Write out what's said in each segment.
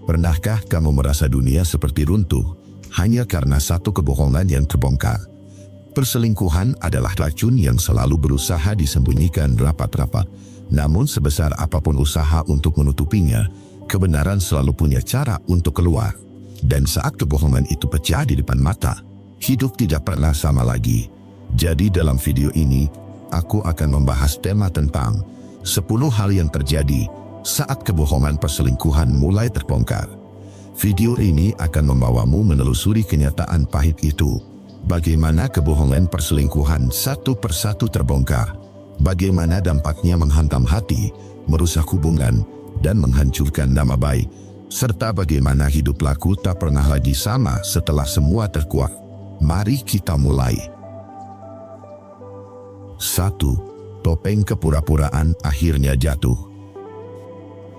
Pernahkah kamu merasa dunia seperti runtuh hanya karena satu kebohongan yang terbongkar? Perselingkuhan adalah racun yang selalu berusaha disembunyikan rapat-rapat. Namun sebesar apapun usaha untuk menutupinya, kebenaran selalu punya cara untuk keluar. Dan saat kebohongan itu pecah di depan mata, hidup tidak pernah sama lagi. Jadi dalam video ini, aku akan membahas tema tentang 10 hal yang terjadi saat kebohongan perselingkuhan mulai terbongkar. Video ini akan membawamu menelusuri kenyataan pahit itu. Bagaimana kebohongan perselingkuhan satu persatu terbongkar. Bagaimana dampaknya menghantam hati, merusak hubungan, dan menghancurkan nama baik. Serta bagaimana hidup pelaku tak pernah lagi sama setelah semua terkuak. Mari kita mulai. 1. Topeng kepura-puraan akhirnya jatuh.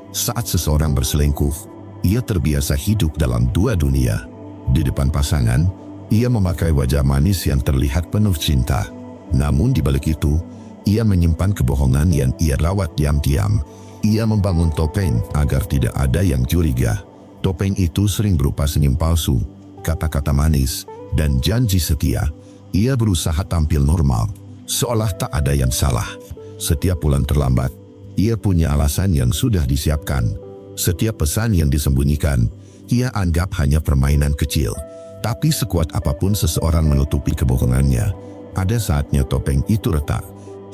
Saat seseorang berselingkuh, ia terbiasa hidup dalam dua dunia. Di depan pasangan, ia memakai wajah manis yang terlihat penuh cinta. Namun di balik itu, ia menyimpan kebohongan yang ia rawat diam-diam. Ia membangun topeng agar tidak ada yang curiga. Topeng itu sering berupa senyum palsu, kata-kata manis, dan janji setia. Ia berusaha tampil normal, seolah tak ada yang salah. Setiap pulang terlambat, ia punya alasan yang sudah disiapkan. Setiap pesan yang disembunyikan, ia anggap hanya permainan kecil. Tapi sekuat apapun seseorang menutupi kebohongannya, ada saatnya topeng itu retak.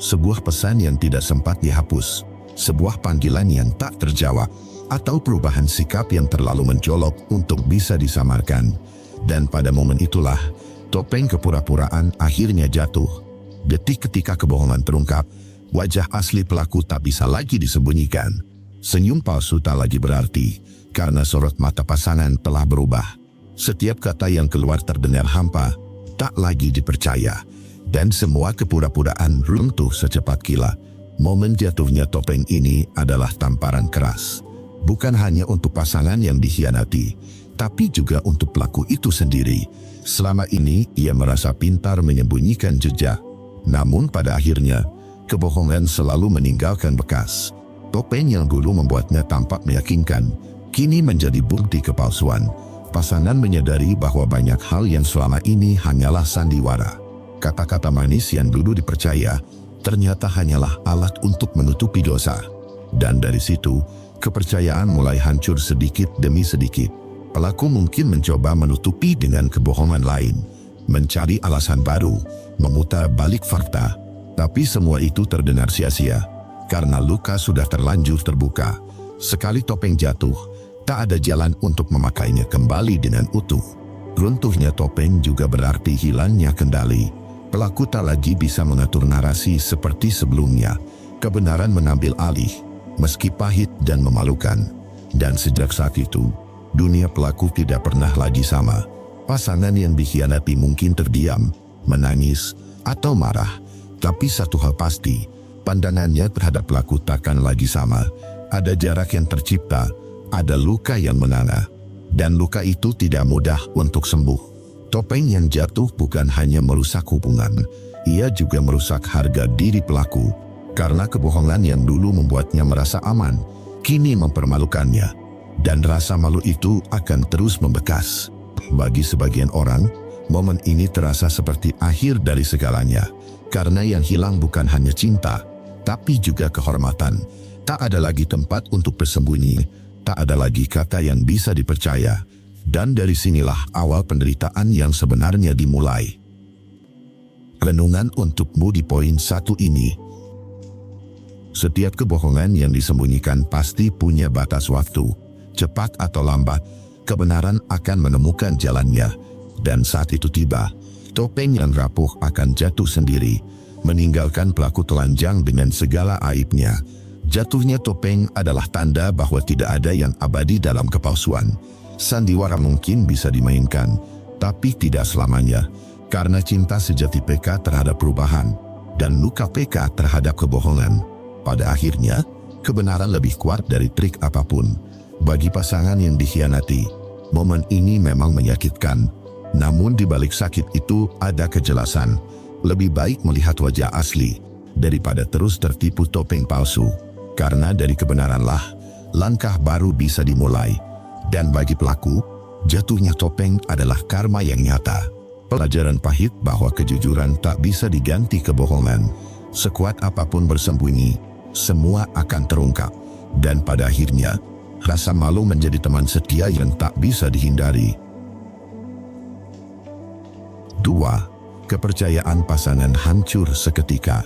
Sebuah pesan yang tidak sempat dihapus, sebuah panggilan yang tak terjawab, atau perubahan sikap yang terlalu mencolok untuk bisa disamarkan. Dan pada momen itulah, topeng kepura-puraan akhirnya jatuh. Detik ketika kebohongan terungkap, wajah asli pelaku tak bisa lagi disembunyikan. Senyum palsu tak lagi berarti, karena sorot mata pasangan telah berubah. Setiap kata yang keluar terdengar hampa, tak lagi dipercaya. Dan semua kepura-puraan runtuh secepat kilat. Momen jatuhnya topeng ini adalah tamparan keras. Bukan hanya untuk pasangan yang dikhianati, tapi juga untuk pelaku itu sendiri. Selama ini ia merasa pintar menyembunyikan jejak. Namun pada akhirnya, kebohongan selalu meninggalkan bekas. Topeng yang dulu membuatnya tampak meyakinkan, kini menjadi bukti kepalsuan. Pasangan menyadari bahwa banyak hal yang selama ini hanyalah sandiwara. Kata-kata manis yang dulu dipercaya, ternyata hanyalah alat untuk menutupi dosa. Dan dari situ, kepercayaan mulai hancur sedikit demi sedikit. Pelaku mungkin mencoba menutupi dengan kebohongan lain, mencari alasan baru, memutar balik fakta. Tapi semua itu terdengar sia-sia, karena luka sudah terlanjur terbuka. Sekali topeng jatuh, tak ada jalan untuk memakainya kembali dengan utuh. Runtuhnya topeng juga berarti hilangnya kendali. Pelaku tak lagi bisa mengatur narasi seperti sebelumnya. Kebenaran mengambil alih, meski pahit dan memalukan. Dan sejak saat itu, dunia pelaku tidak pernah lagi sama. Pasangan yang dikhianati mungkin terdiam, menangis, atau marah. Tapi satu hal pasti, pandangannya terhadap pelaku takkan lagi sama. Ada jarak yang tercipta, ada luka yang menganga. Dan luka itu tidak mudah untuk sembuh. Topeng yang jatuh bukan hanya merusak hubungan, ia juga merusak harga diri pelaku. Karena kebohongan yang dulu membuatnya merasa aman, kini mempermalukannya. Dan rasa malu itu akan terus membekas. Bagi sebagian orang, momen ini terasa seperti akhir dari segalanya. Karena yang hilang bukan hanya cinta, tapi juga kehormatan. Tak ada lagi tempat untuk bersembunyi, tak ada lagi kata yang bisa dipercaya. Dan dari sinilah awal penderitaan yang sebenarnya dimulai. Renungan untukmu di poin 1 ini. Setiap kebohongan yang disembunyikan pasti punya batas waktu. Cepat atau lambat, kebenaran akan menemukan jalannya. Dan saat itu tiba, topeng yang rapuh akan jatuh sendiri, meninggalkan pelaku telanjang dengan segala aibnya. Jatuhnya topeng adalah tanda bahwa tidak ada yang abadi dalam kepalsuan. Sandiwara mungkin bisa dimainkan, tapi tidak selamanya. Karena cinta sejati PK terhadap perubahan, dan luka PK terhadap kebohongan. Pada akhirnya, kebenaran lebih kuat dari trik apapun. Bagi pasangan yang dikhianati, momen ini memang menyakitkan. Namun di balik sakit itu ada kejelasan. Lebih baik melihat wajah asli, daripada terus tertipu topeng palsu. Karena dari kebenaranlah, langkah baru bisa dimulai. Dan bagi pelaku, jatuhnya topeng adalah karma yang nyata. Pelajaran pahit bahwa kejujuran tak bisa diganti kebohongan. Sekuat apapun bersembunyi, semua akan terungkap. Dan pada akhirnya, rasa malu menjadi teman setia yang tak bisa dihindari. 2. Kepercayaan pasangan hancur seketika.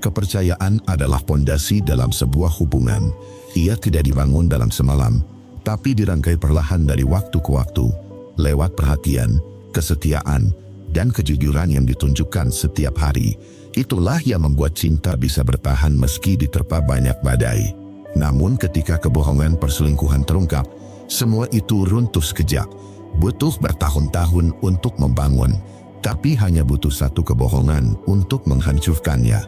Kepercayaan adalah pondasi dalam sebuah hubungan. Ia tidak dibangun dalam semalam, tapi dirangkai perlahan dari waktu ke waktu, lewat perhatian, kesetiaan, dan kejujuran yang ditunjukkan setiap hari. Itulah yang membuat cinta bisa bertahan meski diterpa banyak badai. Namun ketika kebohongan perselingkuhan terungkap, semua itu runtuh sekejap. Butuh bertahun-tahun untuk membangun, tapi hanya butuh satu kebohongan untuk menghancurkannya.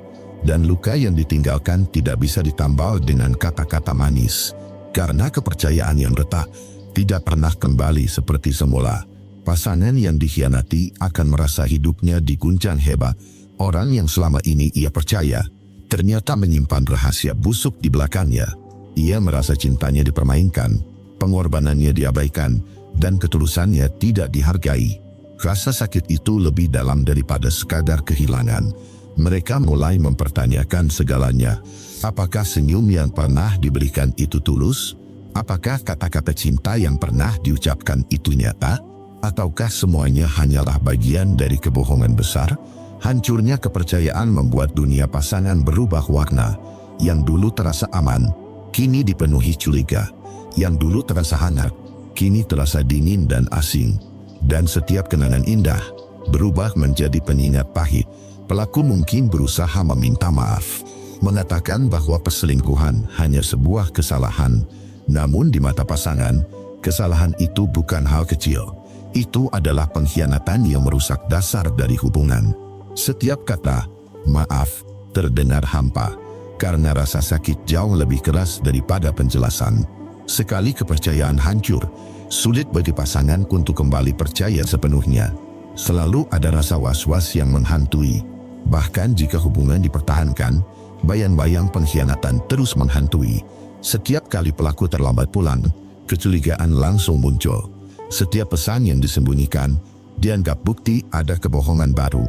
Dan luka yang ditinggalkan tidak bisa ditambal dengan kata-kata manis. Karena kepercayaan yang retak tidak pernah kembali seperti semula. Pasangan yang dikhianati akan merasa hidupnya diguncang hebat. Orang yang selama ini ia percaya, ternyata menyimpan rahasia busuk di belakangnya. Ia merasa cintanya dipermainkan, pengorbanannya diabaikan, dan ketulusannya tidak dihargai. Rasa sakit itu lebih dalam daripada sekadar kehilangan. Mereka mulai mempertanyakan segalanya. Apakah senyum yang pernah diberikan itu tulus? Apakah kata-kata cinta yang pernah diucapkan itu nyata? Ataukah semuanya hanyalah bagian dari kebohongan besar? Hancurnya kepercayaan membuat dunia pasangan berubah warna. Yang dulu terasa aman, kini dipenuhi curiga. Yang dulu terasa hangat, kini terasa dingin dan asing. Dan setiap kenangan indah berubah menjadi pengingat pahit. Pelaku mungkin berusaha meminta maaf, mengatakan bahwa perselingkuhan hanya sebuah kesalahan. Namun di mata pasangan, kesalahan itu bukan hal kecil. Itu adalah pengkhianatan yang merusak dasar dari hubungan. Setiap kata maaf terdengar hampa, karena rasa sakit jauh lebih keras daripada penjelasan. Sekali kepercayaan hancur, sulit bagi pasangan untuk kembali percaya sepenuhnya. Selalu ada rasa was-was yang menghantui. Bahkan jika hubungan dipertahankan, bayang-bayang pengkhianatan terus menghantui. Setiap kali pelaku terlambat pulang, kecurigaan langsung muncul. Setiap pesan yang disembunyikan dianggap bukti ada kebohongan baru.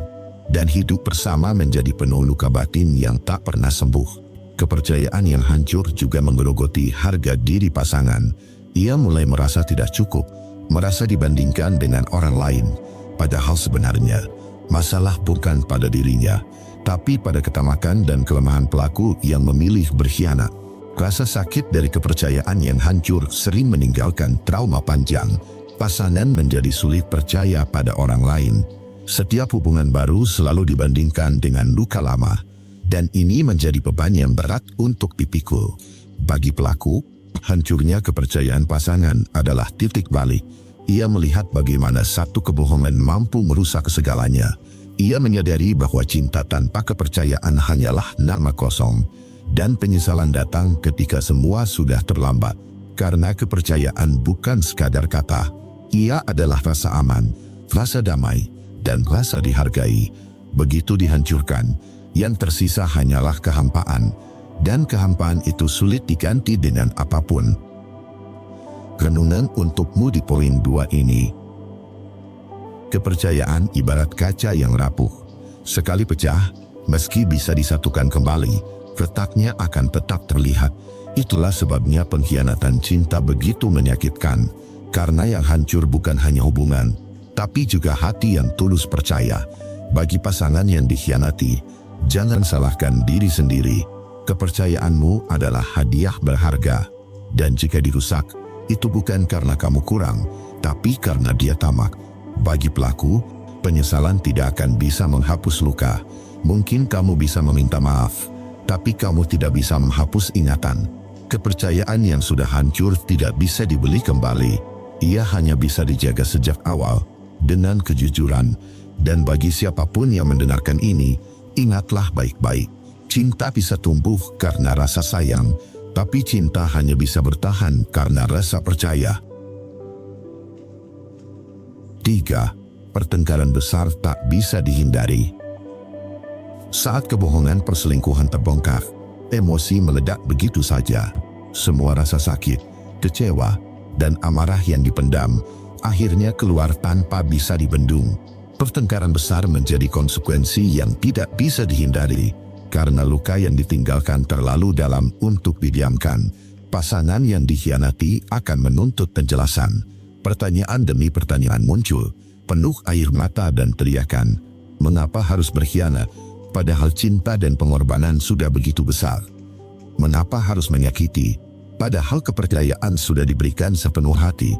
Dan hidup bersama menjadi penuh luka batin yang tak pernah sembuh. Kepercayaan yang hancur juga menggerogoti harga diri pasangan. Ia mulai merasa tidak cukup, merasa dibandingkan dengan orang lain. Padahal sebenarnya, masalah bukan pada dirinya, tapi pada ketamakan dan kelemahan pelaku yang memilih berkhianat. Rasa sakit dari kepercayaan yang hancur sering meninggalkan trauma panjang. Pasangan menjadi sulit percaya pada orang lain. Setiap hubungan baru selalu dibandingkan dengan luka lama, dan ini menjadi beban yang berat untuk dipikul. Bagi pelaku, hancurnya kepercayaan pasangan adalah titik balik. Ia melihat bagaimana satu kebohongan mampu merusak segalanya. Ia menyadari bahwa cinta tanpa kepercayaan hanyalah nama kosong. Dan penyesalan datang ketika semua sudah terlambat. Karena kepercayaan bukan sekadar kata. Ia adalah rasa aman, rasa damai, dan rasa dihargai. Begitu dihancurkan, yang tersisa hanyalah kehampaan. Dan kehampaan itu sulit diganti dengan apapun. Renungan untukmu di poin 2 ini. Kepercayaan ibarat kaca yang rapuh. Sekali pecah, meski bisa disatukan kembali, retaknya akan tetap terlihat. Itulah sebabnya pengkhianatan cinta begitu menyakitkan. Karena yang hancur bukan hanya hubungan, tapi juga hati yang tulus percaya. Bagi pasangan yang dikhianati, jangan salahkan diri sendiri. Kepercayaanmu adalah hadiah berharga. Dan jika dirusak, itu bukan karena kamu kurang, tapi karena dia tamak. Bagi pelaku, penyesalan tidak akan bisa menghapus luka. Mungkin kamu bisa meminta maaf, tapi kamu tidak bisa menghapus ingatan. Kepercayaan yang sudah hancur tidak bisa dibeli kembali. Ia hanya bisa dijaga sejak awal, dengan kejujuran. Dan bagi siapapun yang mendengarkan ini, ingatlah baik-baik. Cinta bisa tumbuh karena rasa sayang, tapi cinta hanya bisa bertahan karena rasa percaya. 3. Pertengkaran besar tak bisa dihindari. Saat kebohongan perselingkuhan terbongkar, emosi meledak begitu saja. Semua rasa sakit, kecewa, dan amarah yang dipendam akhirnya keluar tanpa bisa dibendung. Pertengkaran besar menjadi konsekuensi yang tidak bisa dihindari karena luka yang ditinggalkan terlalu dalam untuk didiamkan. Pasangan yang dikhianati akan menuntut penjelasan. Pertanyaan demi pertanyaan muncul, penuh air mata dan teriakan. Mengapa harus berkhianat, padahal cinta dan pengorbanan sudah begitu besar? Mengapa harus menyakiti, padahal kepercayaan sudah diberikan sepenuh hati?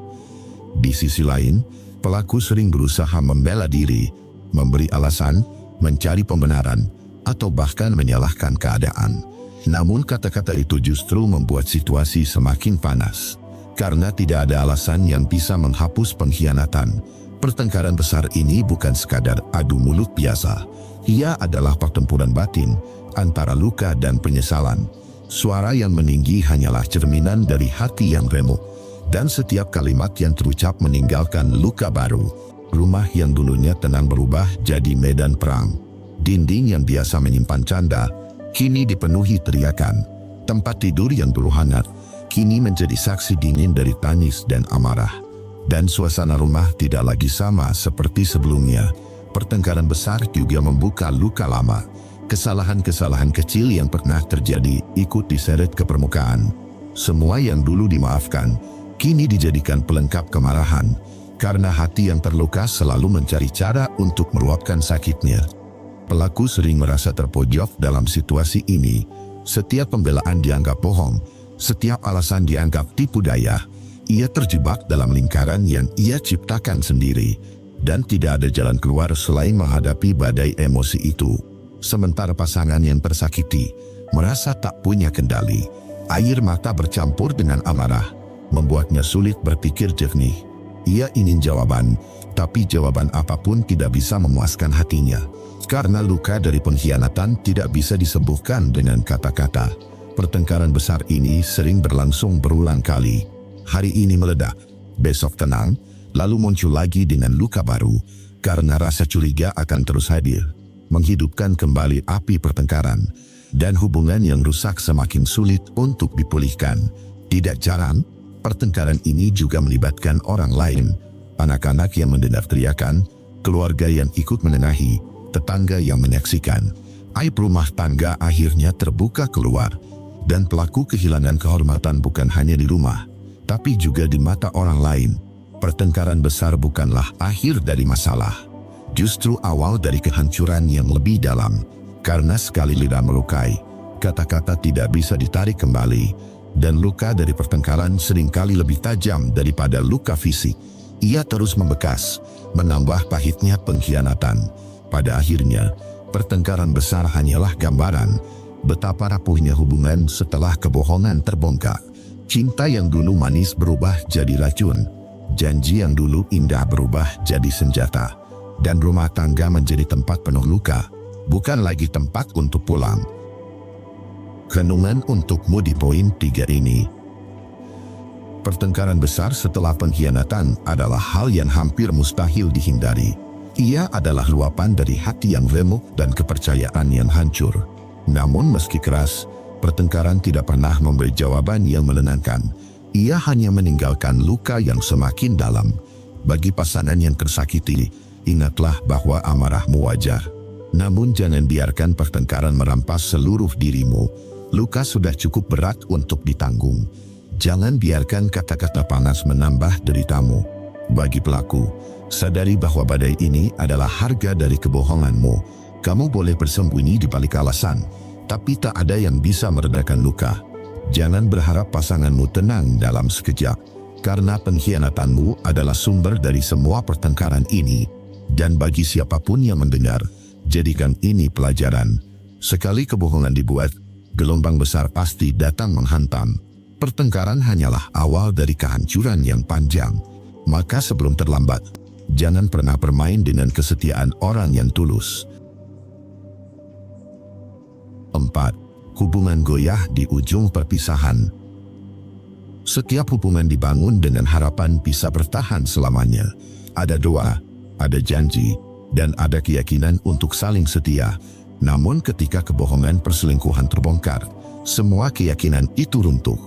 Di sisi lain, pelaku sering berusaha membela diri, memberi alasan, mencari pembenaran, atau bahkan menyalahkan keadaan. Namun kata-kata itu justru membuat situasi semakin panas. Karena tidak ada alasan yang bisa menghapus pengkhianatan. Pertengkaran besar ini bukan sekadar adu mulut biasa. Ia adalah pertempuran batin antara luka dan penyesalan. Suara yang meninggi hanyalah cerminan dari hati yang remuk. Dan setiap kalimat yang terucap meninggalkan luka baru. Rumah yang dulunya tenang berubah jadi medan perang. Dinding yang biasa menyimpan canda, kini dipenuhi teriakan. Tempat tidur yang dulu hangat, kini menjadi saksi dingin dari tangis dan amarah. Dan suasana rumah tidak lagi sama seperti sebelumnya. Pertengkaran besar juga membuka luka lama. Kesalahan-kesalahan kecil yang pernah terjadi ikut diseret ke permukaan. Semua yang dulu dimaafkan, kini dijadikan pelengkap kemarahan. Karena hati yang terluka selalu mencari cara untuk meluapkan sakitnya. Pelaku sering merasa terpojok dalam situasi ini. Setiap pembelaan dianggap bohong, setiap alasan dianggap tipu daya. Ia terjebak dalam lingkaran yang ia ciptakan sendiri, dan tidak ada jalan keluar selain menghadapi badai emosi itu. Sementara pasangan yang tersakiti merasa tak punya kendali. Air mata bercampur dengan amarah, membuatnya sulit berpikir jernih. Ia ingin jawaban, tapi jawaban apapun tidak bisa memuaskan hatinya. Karena luka dari pengkhianatan tidak bisa disembuhkan dengan kata-kata. Pertengkaran besar ini sering berlangsung berulang kali. Hari ini meledak, besok tenang, lalu muncul lagi dengan luka baru. Karena rasa curiga akan terus hadir, menghidupkan kembali api pertengkaran. Dan hubungan yang rusak semakin sulit untuk dipulihkan. Tidak jarang, pertengkaran ini juga melibatkan orang lain. Anak-anak yang mendengar teriakan, keluarga yang ikut menengahi, tetangga yang menyaksikan. Aib rumah tangga akhirnya terbuka keluar. Dan pelaku kehilangan kehormatan bukan hanya di rumah, tapi juga di mata orang lain. Pertengkaran besar bukanlah akhir dari masalah. Justru awal dari kehancuran yang lebih dalam. Karena sekali lidah melukai, kata-kata tidak bisa ditarik kembali. Dan luka dari pertengkaran seringkali lebih tajam daripada luka fisik. Ia terus membekas, menambah pahitnya pengkhianatan. Pada akhirnya, pertengkaran besar hanyalah gambaran betapa rapuhnya hubungan setelah kebohongan terbongkar. Cinta yang dulu manis berubah jadi racun. Janji yang dulu indah berubah jadi senjata. Dan rumah tangga menjadi tempat penuh luka, bukan lagi tempat untuk pulang. Renungan untukmu di poin 3 ini. Pertengkaran besar setelah pengkhianatan adalah hal yang hampir mustahil dihindari. Ia adalah luapan dari hati yang remuk dan kepercayaan yang hancur. Namun meski keras, pertengkaran tidak pernah memberi jawaban yang menenangkan. Ia hanya meninggalkan luka yang semakin dalam. Bagi pasangan yang tersakiti, ingatlah bahwa amarahmu wajar. Namun jangan biarkan pertengkaran merampas seluruh dirimu. Luka sudah cukup berat untuk ditanggung. Jangan biarkan kata-kata panas menambah deritamu. Bagi pelaku, sadari bahwa badai ini adalah harga dari kebohonganmu. Kamu boleh bersembunyi di balik alasan, tapi tak ada yang bisa meredakan luka. Jangan berharap pasanganmu tenang dalam sekejap, karena pengkhianatanmu adalah sumber dari semua pertengkaran ini. Dan bagi siapapun yang mendengar, jadikan ini pelajaran. Sekali kebohongan dibuat, gelombang besar pasti datang menghantam. Pertengkaran hanyalah awal dari kehancuran yang panjang. Maka sebelum terlambat, jangan pernah bermain dengan kesetiaan orang yang tulus. 4. Hubungan goyah di ujung perpisahan. Setiap hubungan dibangun dengan harapan bisa bertahan selamanya. Ada doa, ada janji, dan ada keyakinan untuk saling setia. Namun ketika kebohongan perselingkuhan terbongkar, semua keyakinan itu runtuh.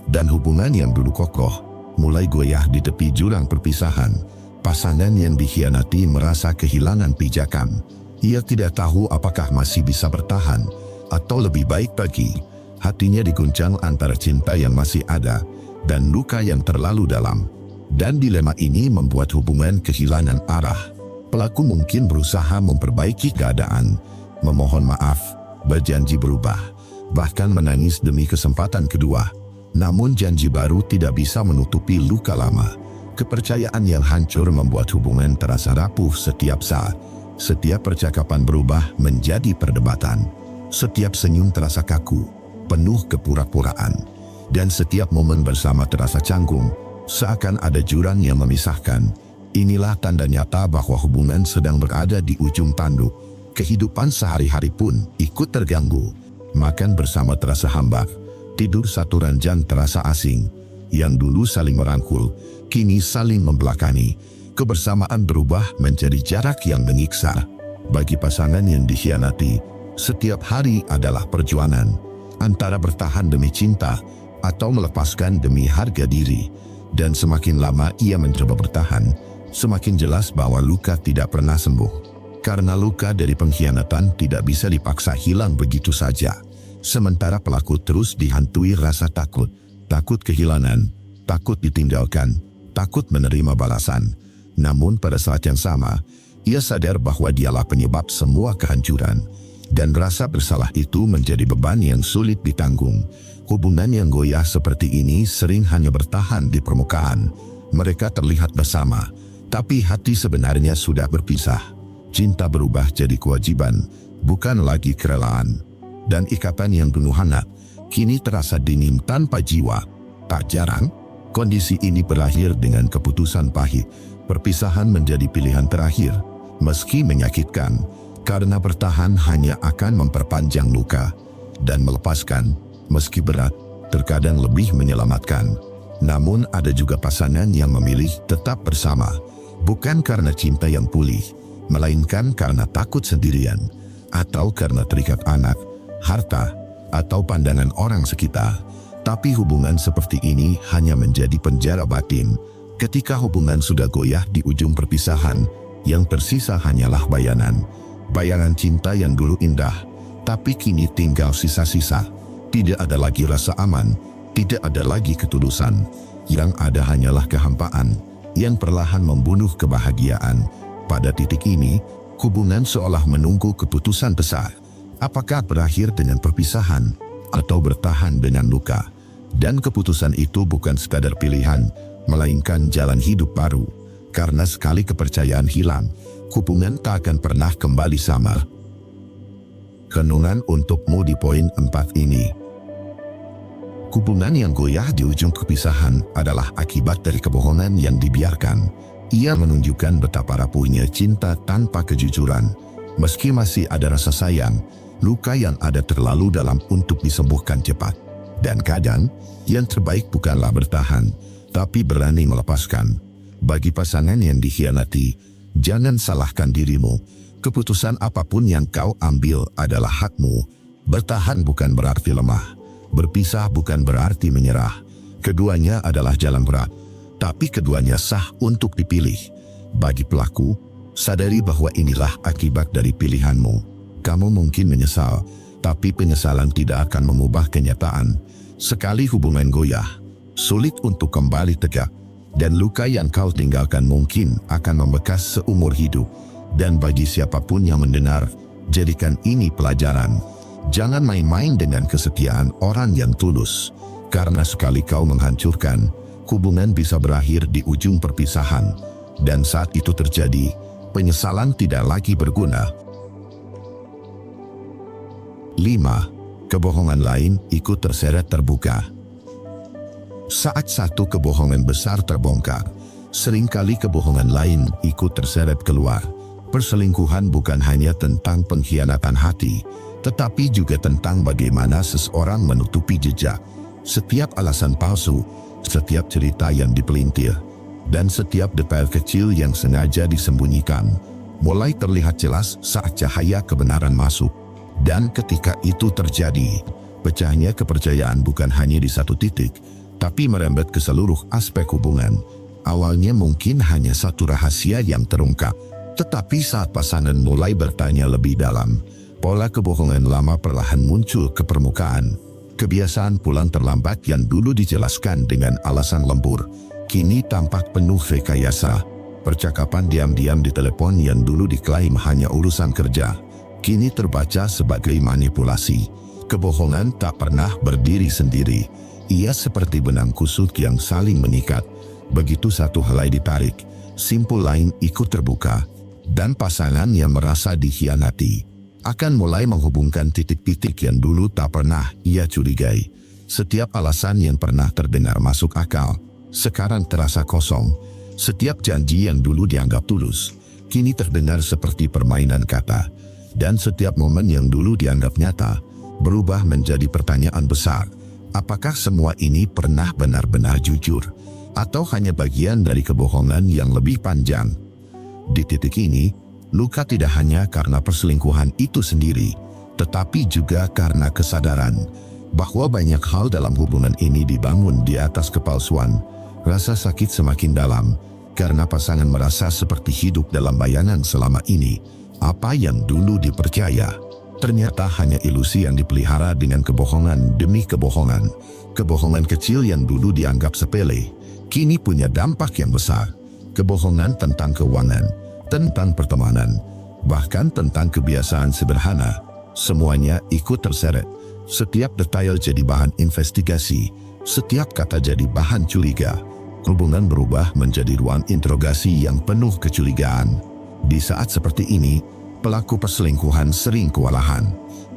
Dan hubungan yang dulu kokoh mulai goyah di tepi jurang perpisahan. Pasangan yang dikhianati merasa kehilangan pijakan. Ia tidak tahu apakah masih bisa bertahan, atau lebih baik lagi, hatinya diguncang antara cinta yang masih ada dan luka yang terlalu dalam. Dan dilema ini membuat hubungan kehilangan arah. Pelaku mungkin berusaha memperbaiki keadaan, memohon maaf, berjanji berubah, bahkan menangis demi kesempatan kedua. Namun janji baru tidak bisa menutupi luka lama. Kepercayaan yang hancur membuat hubungan terasa rapuh setiap saat. Setiap percakapan berubah menjadi perdebatan. Setiap senyum terasa kaku, penuh kepura-puraan. Dan setiap momen bersama terasa canggung, seakan ada jurang yang memisahkan. Inilah tanda nyata bahwa hubungan sedang berada di ujung tanduk. Kehidupan sehari-hari pun ikut terganggu. Makan bersama terasa hambar, tidur satu ranjang terasa asing. Yang dulu saling merangkul, kini saling membelakangi. Kebersamaan berubah menjadi jarak yang menyiksa. Bagi pasangan yang dikhianati, setiap hari adalah perjuangan antara bertahan demi cinta atau melepaskan demi harga diri. Dan semakin lama ia mencoba bertahan, semakin jelas bahwa luka tidak pernah sembuh. Karena luka dari pengkhianatan tidak bisa dipaksa hilang begitu saja. Sementara pelaku terus dihantui rasa takut. Takut kehilangan, takut ditinggalkan, takut menerima balasan. Namun pada saat yang sama, ia sadar bahwa dialah penyebab semua kehancuran. Dan rasa bersalah itu menjadi beban yang sulit ditanggung. Hubungan yang goyah seperti ini sering hanya bertahan di permukaan. Mereka terlihat bersama, tapi hati sebenarnya sudah berpisah. Cinta berubah jadi kewajiban, bukan lagi kerelaan. Dan ikatan yang dulu hangat, kini terasa dingin tanpa jiwa. Tak jarang, kondisi ini berakhir dengan keputusan pahit. Perpisahan menjadi pilihan terakhir, meski menyakitkan, karena bertahan hanya akan memperpanjang luka. Dan melepaskan, meski berat, terkadang lebih menyelamatkan. Namun ada juga pasangan yang memilih tetap bersama, bukan karena cinta yang pulih, melainkan karena takut sendirian, atau karena terikat anak, harta, atau pandangan orang sekitar. Tapi hubungan seperti ini hanya menjadi penjara batin. Ketika hubungan sudah goyah di ujung perpisahan, yang tersisa hanyalah bayangan. Bayangan cinta yang dulu indah, tapi kini tinggal sisa-sisa. Tidak ada lagi rasa aman, tidak ada lagi ketulusan. Yang ada hanyalah kehampaan, yang perlahan membunuh kebahagiaan. Pada titik ini, hubungan seolah menunggu keputusan besar. Apakah berakhir dengan perpisahan atau bertahan dengan luka? Dan keputusan itu bukan sekadar pilihan, melainkan jalan hidup baru. Karena sekali kepercayaan hilang, hubungan tak akan pernah kembali sama. Renungan untukmu di poin 4 ini. Hubungan yang goyah di ujung kepisahan adalah akibat dari kebohongan yang dibiarkan. Ia menunjukkan betapa rapuhnya cinta tanpa kejujuran. Meski masih ada rasa sayang, luka yang ada terlalu dalam untuk disembuhkan cepat. Dan kadang, yang terbaik bukanlah bertahan, tapi berani melepaskan. Bagi pasangan yang dikhianati, jangan salahkan dirimu. Keputusan apapun yang kau ambil adalah hakmu. Bertahan bukan berarti lemah. Berpisah bukan berarti menyerah. Keduanya adalah jalan berat, tapi keduanya sah untuk dipilih. Bagi pelaku, sadari bahwa inilah akibat dari pilihanmu. Kamu mungkin menyesal, tapi penyesalan tidak akan mengubah kenyataan. Sekali hubungan goyah, sulit untuk kembali tegak. Dan luka yang kau tinggalkan mungkin akan membekas seumur hidup. Dan bagi siapapun yang mendengar, jadikan ini pelajaran. Jangan main-main dengan kesetiaan orang yang tulus. Karena sekali kau menghancurkan, hubungan bisa berakhir di ujung perpisahan. Dan saat itu terjadi, penyesalan tidak lagi berguna. 5. Kebohongan lain ikut terseret terbuka. Saat satu kebohongan besar terbongkar, seringkali kebohongan lain ikut terseret keluar. Perselingkuhan bukan hanya tentang pengkhianatan hati, tetapi juga tentang bagaimana seseorang menutupi jejak. Setiap alasan palsu, setiap cerita yang dipelintir, dan setiap detail kecil yang sengaja disembunyikan, mulai terlihat jelas saat cahaya kebenaran masuk. Dan ketika itu terjadi, pecahnya kepercayaan bukan hanya di satu titik, tapi merembet ke seluruh aspek hubungan. Awalnya mungkin hanya satu rahasia yang terungkap, tetapi saat pasangan mulai bertanya lebih dalam, pola kebohongan lama perlahan muncul ke permukaan. Kebiasaan pulang terlambat yang dulu dijelaskan dengan alasan lembur, kini tampak penuh rekayasa. Percakapan diam-diam di telepon yang dulu diklaim hanya urusan kerja, kini terbaca sebagai manipulasi. Kebohongan tak pernah berdiri sendiri. Ia seperti benang kusut yang saling mengikat. Begitu satu helai ditarik, simpul lain ikut terbuka. Dan pasangan yang merasa dikhianati akan mulai menghubungkan titik-titik yang dulu tak pernah ia curigai. Setiap alasan yang pernah terdengar masuk akal, sekarang terasa kosong. Setiap janji yang dulu dianggap tulus, kini terdengar seperti permainan kata. Dan setiap momen yang dulu dianggap nyata, berubah menjadi pertanyaan besar. Apakah semua ini pernah benar-benar jujur? Atau hanya bagian dari kebohongan yang lebih panjang? Di titik ini, luka tidak hanya karena perselingkuhan itu sendiri, tetapi juga karena kesadaran bahwa banyak hal dalam hubungan ini dibangun di atas kepalsuan. Rasa sakit semakin dalam karena pasangan merasa seperti hidup dalam bayangan selama ini. Apa yang dulu dipercaya ternyata hanya ilusi yang dipelihara dengan kebohongan demi kebohongan. Kebohongan kecil yang dulu dianggap sepele, kini punya dampak yang besar. Kebohongan tentang keuangan, tentang pertemanan, bahkan tentang kebiasaan sederhana, semuanya ikut terseret. Setiap detail jadi bahan investigasi, setiap kata jadi bahan curiga. Hubungan berubah menjadi ruang interogasi yang penuh kecurigaan. Di saat seperti ini, pelaku perselingkuhan sering kewalahan.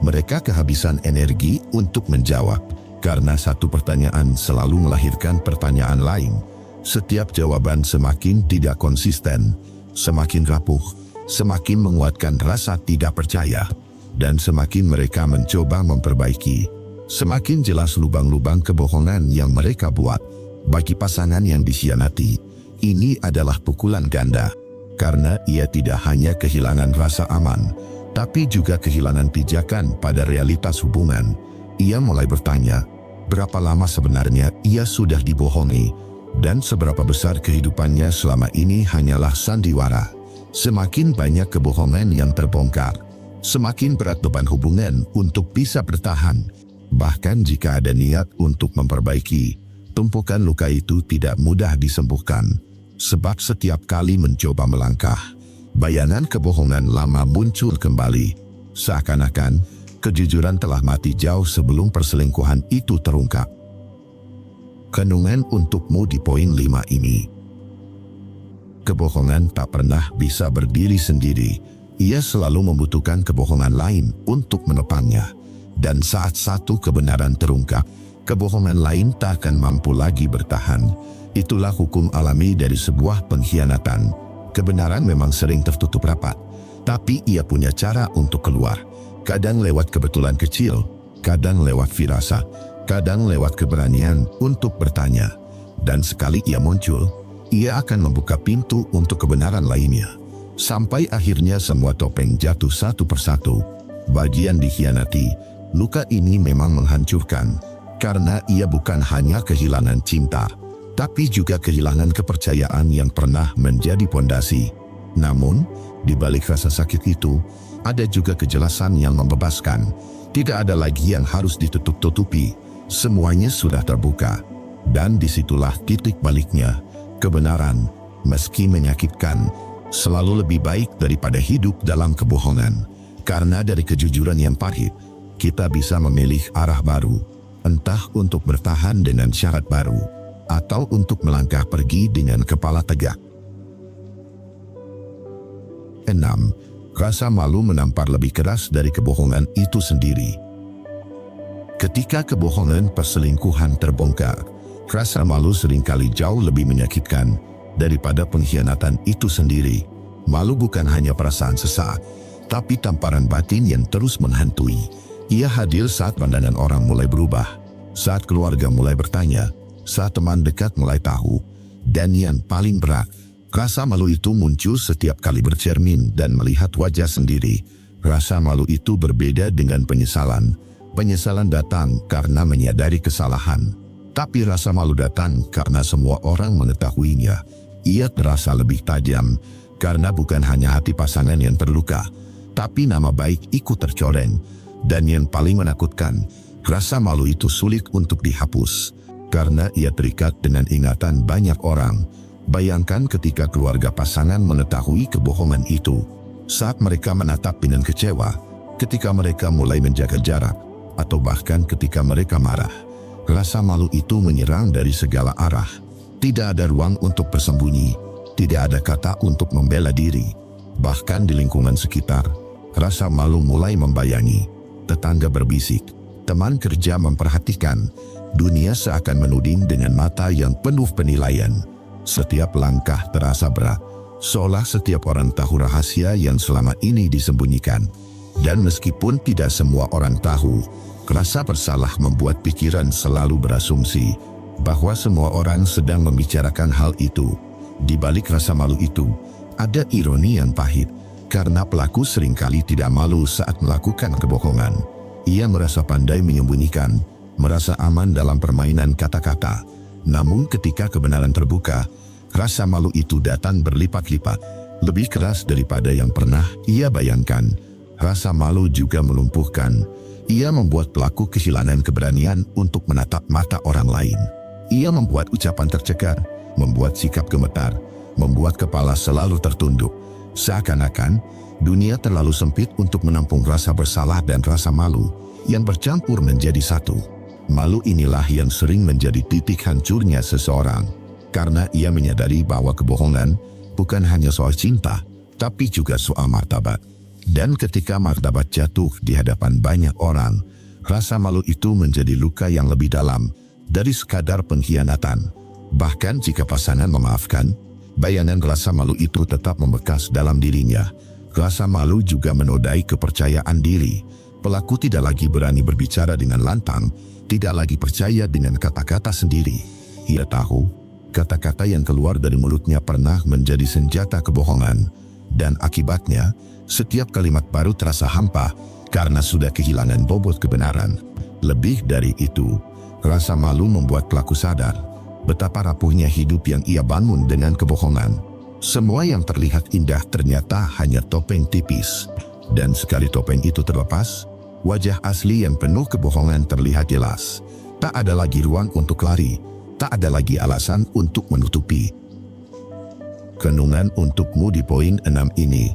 Mereka kehabisan energi untuk menjawab, karena satu pertanyaan selalu melahirkan pertanyaan lain. Setiap jawaban semakin tidak konsisten, semakin rapuh, semakin menguatkan rasa tidak percaya, dan semakin mereka mencoba memperbaiki, semakin jelas lubang-lubang kebohongan yang mereka buat. Bagi pasangan yang dikhianati, ini adalah pukulan ganda, karena ia tidak hanya kehilangan rasa aman, tapi juga kehilangan pijakan pada realitas hubungan. Ia mulai bertanya, berapa lama sebenarnya ia sudah dibohongi, dan seberapa besar kehidupannya selama ini hanyalah sandiwara. Semakin banyak kebohongan yang terbongkar, semakin berat beban hubungan untuk bisa bertahan. Bahkan jika ada niat untuk memperbaiki, tumpukan luka itu tidak mudah disembuhkan. Sebab setiap kali mencoba melangkah, bayangan kebohongan lama muncul kembali. Seakan-akan kejujuran telah mati jauh sebelum perselingkuhan itu terungkap. Renungan untukmu di poin 5 ini. Kebohongan tak pernah bisa berdiri sendiri. Ia selalu membutuhkan kebohongan lain untuk menopangnya. Dan saat satu kebenaran terungkap, kebohongan lain tak akan mampu lagi bertahan. Itulah hukum alami dari sebuah pengkhianatan. Kebenaran memang sering tertutup rapat, tapi ia punya cara untuk keluar. Kadang lewat kebetulan kecil, kadang lewat firasat, kadang lewat keberanian untuk bertanya. Dan sekali ia muncul, ia akan membuka pintu untuk kebenaran lainnya. Sampai akhirnya semua topeng jatuh satu persatu. Bagi yang dikhianati, luka ini memang menghancurkan, karena ia bukan hanya kehilangan cinta, tapi juga kehilangan kepercayaan yang pernah menjadi pondasi. Namun, di balik rasa sakit itu, ada juga kejelasan yang membebaskan. Tidak ada lagi yang harus ditutup-tutupi. Semuanya sudah terbuka. Dan disitulah titik baliknya. Kebenaran, meski menyakitkan, selalu lebih baik daripada hidup dalam kebohongan. Karena dari kejujuran yang pahit, kita bisa memilih arah baru. Entah untuk bertahan dengan syarat baru, atau untuk melangkah pergi dengan kepala tegak. 6. Rasa malu menampar lebih keras dari kebohongan itu sendiri. Ketika kebohongan perselingkuhan terbongkar, rasa malu seringkali jauh lebih menyakitkan daripada pengkhianatan itu sendiri. Malu bukan hanya perasaan sesaat, tapi tamparan batin yang terus menghantui. Ia hadir saat pandangan orang mulai berubah, saat keluarga mulai bertanya, saat teman dekat mulai tahu, dan yang paling berat, rasa malu itu muncul setiap kali bercermin dan melihat wajah sendiri. Rasa malu itu berbeda dengan penyesalan. Penyesalan datang karena menyadari kesalahan. Tapi rasa malu datang karena semua orang mengetahuinya. Ia terasa lebih tajam karena bukan hanya hati pasangan yang terluka, tapi nama baik ikut tercoreng. Dan yang paling menakutkan, rasa malu itu sulit untuk dihapus karena ia terikat dengan ingatan banyak orang. Bayangkan ketika keluarga pasangan mengetahui kebohongan itu, saat mereka menatap dengan kecewa, ketika mereka mulai menjaga jarak, atau bahkan ketika mereka marah. Rasa malu itu menyerang dari segala arah. Tidak ada ruang untuk bersembunyi, tidak ada kata untuk membela diri. Bahkan di lingkungan sekitar, rasa malu mulai membayangi. Tetangga berbisik, teman kerja memperhatikan, dunia seakan menuding dengan mata yang penuh penilaian. Setiap langkah terasa berat, seolah setiap orang tahu rahasia yang selama ini disembunyikan. Dan meskipun tidak semua orang tahu, rasa bersalah membuat pikiran selalu berasumsi bahwa semua orang sedang membicarakan hal itu. Di balik rasa malu itu, ada ironi yang pahit, karena pelaku seringkali tidak malu saat melakukan kebohongan. Ia merasa pandai menyembunyikan, merasa aman dalam permainan kata-kata. Namun ketika kebenaran terbuka, rasa malu itu datang berlipat-lipat, lebih keras daripada yang pernah ia bayangkan. Rasa malu juga melumpuhkan. Ia membuat pelaku kehilangan keberanian untuk menatap mata orang lain. Ia membuat ucapan tercekat, membuat sikap gemetar, membuat kepala selalu tertunduk. Seakan-akan dunia terlalu sempit untuk menampung rasa bersalah dan rasa malu yang bercampur menjadi satu. Malu inilah yang sering menjadi titik hancurnya seseorang, karena ia menyadari bahwa kebohongan bukan hanya soal cinta, tapi juga soal martabat. Dan ketika martabat jatuh di hadapan banyak orang, rasa malu itu menjadi luka yang lebih dalam dari sekadar pengkhianatan. Bahkan jika pasangan memaafkan, bayangan rasa malu itu tetap membekas dalam dirinya. Rasa malu juga menodai kepercayaan diri. Pelaku tidak lagi berani berbicara dengan lantang, tidak lagi percaya dengan kata-kata sendiri. Ia tahu, kata-kata yang keluar dari mulutnya pernah menjadi senjata kebohongan. Dan akibatnya, setiap kalimat baru terasa hampa karena sudah kehilangan bobot kebenaran. Lebih dari itu, rasa malu membuat pelaku sadar betapa rapuhnya hidup yang ia bangun dengan kebohongan. Semua yang terlihat indah ternyata hanya topeng tipis. Dan sekali topeng itu terlepas, wajah asli yang penuh kebohongan terlihat jelas. Tak ada lagi ruang untuk lari, tak ada lagi alasan untuk menutupi. Renungan untukmu di poin 6 ini.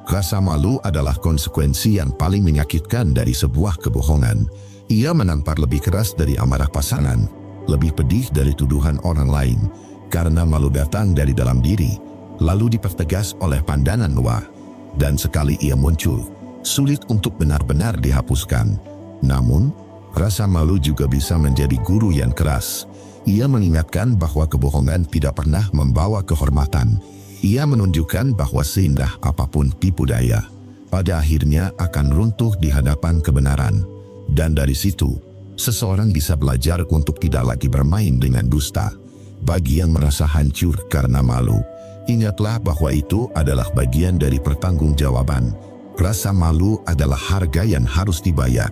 Rasa malu adalah konsekuensi yang paling menyakitkan dari sebuah kebohongan. Ia menampar lebih keras dari amarah pasangan, lebih pedih dari tuduhan orang lain, karena malu datang dari dalam diri, lalu dipertegas oleh pandangan luar. Dan sekali ia muncul, sulit untuk benar-benar dihapuskan. Namun, rasa malu juga bisa menjadi guru yang keras. Ia mengingatkan bahwa kebohongan tidak pernah membawa kehormatan. Ia menunjukkan bahwa seindah apapun tipu daya, pada akhirnya akan runtuh di hadapan kebenaran. Dan dari situ, seseorang bisa belajar untuk tidak lagi bermain dengan dusta. Bagi yang merasa hancur karena malu, ingatlah bahwa itu adalah bagian dari pertanggungjawaban. Rasa malu adalah harga yang harus dibayar,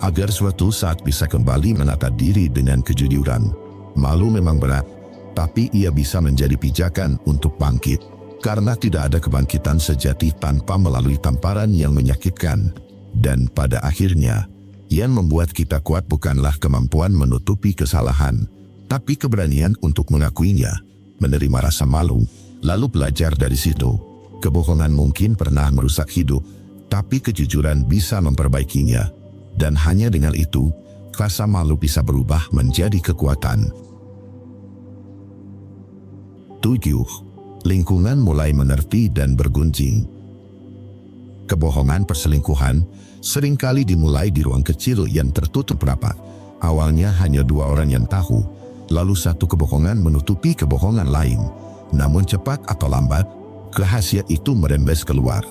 agar suatu saat bisa kembali menata diri dengan kejujuran. Malu memang berat, tapi ia bisa menjadi pijakan untuk bangkit, karena tidak ada kebangkitan sejati tanpa melalui tamparan yang menyakitkan. Dan pada akhirnya, yang membuat kita kuat bukanlah kemampuan menutupi kesalahan, tapi keberanian untuk mengakuinya, menerima rasa malu, lalu belajar dari situ. Kebohongan mungkin pernah merusak hidup, tapi kejujuran bisa memperbaikinya. Dan hanya dengan itu, rasa malu bisa berubah menjadi kekuatan. 7. Lingkungan mulai mengerti dan bergunjing. Kebohongan perselingkuhan seringkali dimulai di ruang kecil yang tertutup rapat. Awalnya hanya 2 orang yang tahu, lalu satu kebohongan menutupi kebohongan lain. Namun cepat atau lambat, rahasia itu merembes keluar.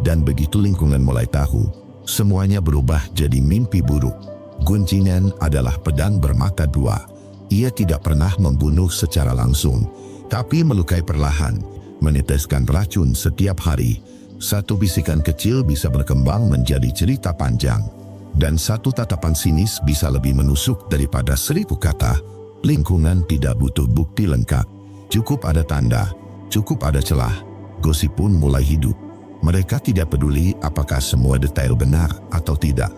Dan begitu lingkungan mulai tahu, semuanya berubah jadi mimpi buruk. Gunjingan adalah pedang bermata 2. Ia tidak pernah membunuh secara langsung, tapi melukai perlahan, meneteskan racun setiap hari. Satu bisikan kecil bisa berkembang menjadi cerita panjang. Dan satu tatapan sinis bisa lebih menusuk daripada 1000 kata. Lingkungan tidak butuh bukti lengkap. Cukup ada tanda, cukup ada celah. Gosip pun mulai hidup. Mereka tidak peduli apakah semua detail benar atau tidak.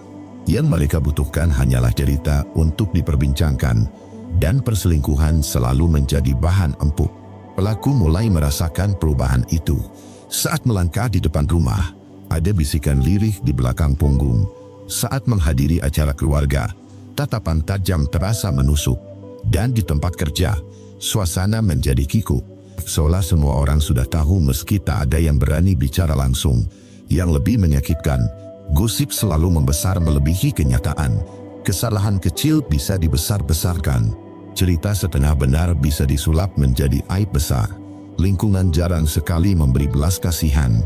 Yang mereka butuhkan hanyalah cerita untuk diperbincangkan. Dan perselingkuhan selalu menjadi bahan empuk. Pelaku mulai merasakan perubahan itu. Saat melangkah di depan rumah, ada bisikan lirih di belakang punggung. Saat menghadiri acara keluarga, tatapan tajam terasa menusuk. Dan di tempat kerja, suasana menjadi kikuk. Seolah semua orang sudah tahu meski tak ada yang berani bicara langsung. Yang lebih menyakitkan, gosip selalu membesar melebihi kenyataan. Kesalahan kecil bisa dibesar-besarkan. Cerita setengah benar bisa disulap menjadi aib besar. Lingkungan jarang sekali memberi belas kasihan.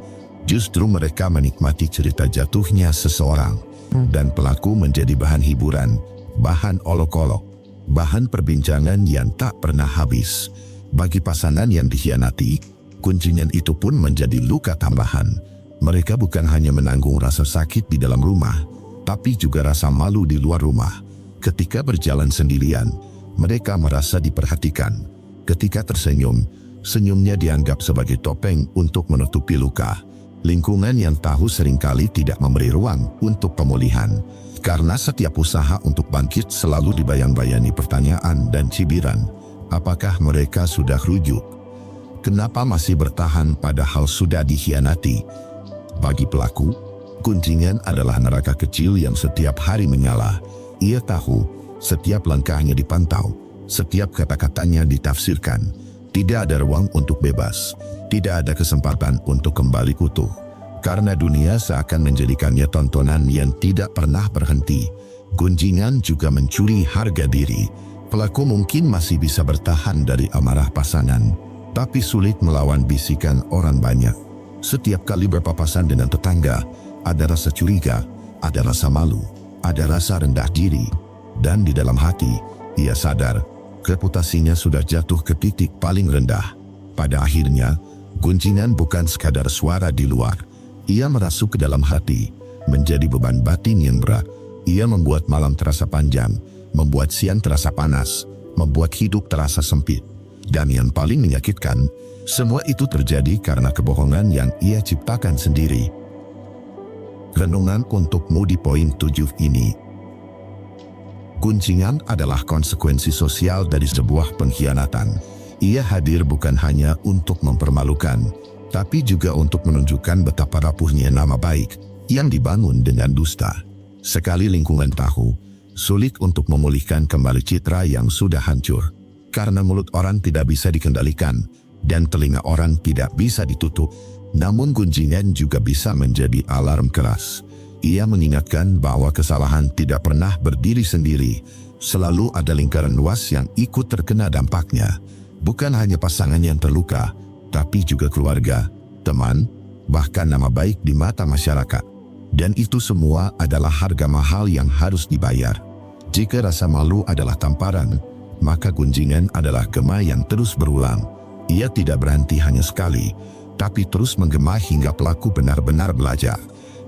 Justru mereka menikmati cerita jatuhnya seseorang. Dan pelaku menjadi bahan hiburan, bahan olok-olok, bahan perbincangan yang tak pernah habis. Bagi pasangan yang dikhianati, kuncinya itu pun menjadi luka tambahan. Mereka bukan hanya menanggung rasa sakit di dalam rumah, tapi juga rasa malu di luar rumah. Ketika berjalan sendirian, mereka merasa diperhatikan. Ketika tersenyum, senyumnya dianggap sebagai topeng untuk menutupi luka. Lingkungan yang tahu seringkali tidak memberi ruang untuk pemulihan. Karena setiap usaha untuk bangkit selalu dibayang-bayangi pertanyaan dan cibiran. Apakah mereka sudah rujuk? Kenapa masih bertahan padahal sudah dikhianati? Bagi pelaku, kuncinya adalah neraka kecil yang setiap hari menyala. Ia tahu, setiap langkahnya dipantau, setiap kata-katanya ditafsirkan. Tidak ada ruang untuk bebas. Tidak ada kesempatan untuk kembali utuh. Karena dunia seakan menjadikannya tontonan yang tidak pernah berhenti. Gunjingan juga mencuri harga diri. Pelaku mungkin masih bisa bertahan dari amarah pasangan, tapi sulit melawan bisikan orang banyak. Setiap kali berpapasan dengan tetangga, ada rasa curiga, ada rasa malu, ada rasa rendah diri. Dan di dalam hati, ia sadar, reputasinya sudah jatuh ke titik paling rendah. Pada akhirnya, gunjingan bukan sekadar suara di luar. Ia merasuk ke dalam hati, menjadi beban batin yang berat. Ia membuat malam terasa panjang, membuat siang terasa panas, membuat hidup terasa sempit. Dan yang paling menyakitkan, semua itu terjadi karena kebohongan yang ia ciptakan sendiri. Renungan untukmu di poin 7 ini. Gunjingan adalah konsekuensi sosial dari sebuah pengkhianatan. Ia hadir bukan hanya untuk mempermalukan, tapi juga untuk menunjukkan betapa rapuhnya nama baik yang dibangun dengan dusta. Sekali lingkungan tahu, sulit untuk memulihkan kembali citra yang sudah hancur. Karena mulut orang tidak bisa dikendalikan, dan telinga orang tidak bisa ditutup. Namun gunjingan juga bisa menjadi alarm keras. Ia mengingatkan bahwa kesalahan tidak pernah berdiri sendiri. Selalu ada lingkaran luas yang ikut terkena dampaknya. Bukan hanya pasangan yang terluka, tapi juga keluarga, teman, bahkan nama baik di mata masyarakat. Dan itu semua adalah harga mahal yang harus dibayar. Jika rasa malu adalah tamparan, maka gunjingan adalah gema yang terus berulang. Ia tidak berhenti hanya sekali, tapi terus menggema hingga pelaku benar-benar belajar.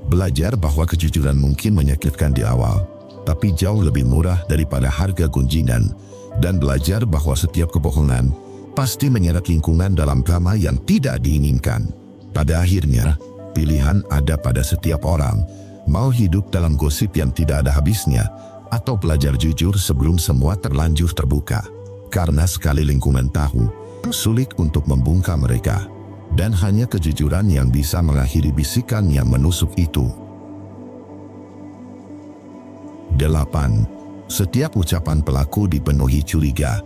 Belajar bahwa kejujuran mungkin menyakitkan di awal, tapi jauh lebih murah daripada harga gunjingan. Dan belajar bahwa setiap kebohongan pasti menyeret lingkungan dalam drama yang tidak diinginkan. Pada akhirnya, pilihan ada pada setiap orang. Mau hidup dalam gosip yang tidak ada habisnya, atau belajar jujur sebelum semua terlanjur terbuka. Karena sekali lingkungan tahu, sulit untuk membungkam mereka. Dan hanya kejujuran yang bisa mengakhiri bisikan yang menusuk itu. 8. Setiap ucapan pelaku dipenuhi curiga.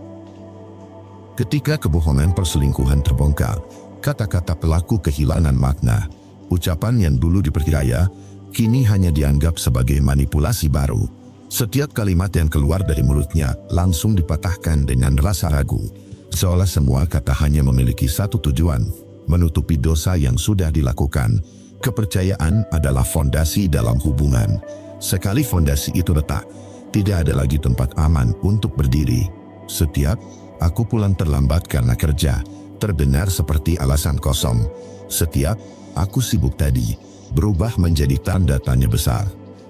Ketika kebohongan perselingkuhan terbongkar, kata-kata pelaku kehilangan makna. Ucapan yang dulu dipercaya, kini hanya dianggap sebagai manipulasi baru. Setiap kalimat yang keluar dari mulutnya langsung dipatahkan dengan rasa ragu. Seolah semua kata hanya memiliki satu tujuan, menutupi dosa yang sudah dilakukan. Kepercayaan adalah fondasi dalam hubungan. Sekali fondasi itu retak, tidak ada lagi tempat aman untuk berdiri. Setiap "aku pulang terlambat karena kerja" terdengar seperti alasan kosong. Setiap "aku sibuk tadi" berubah menjadi tanda tanya besar.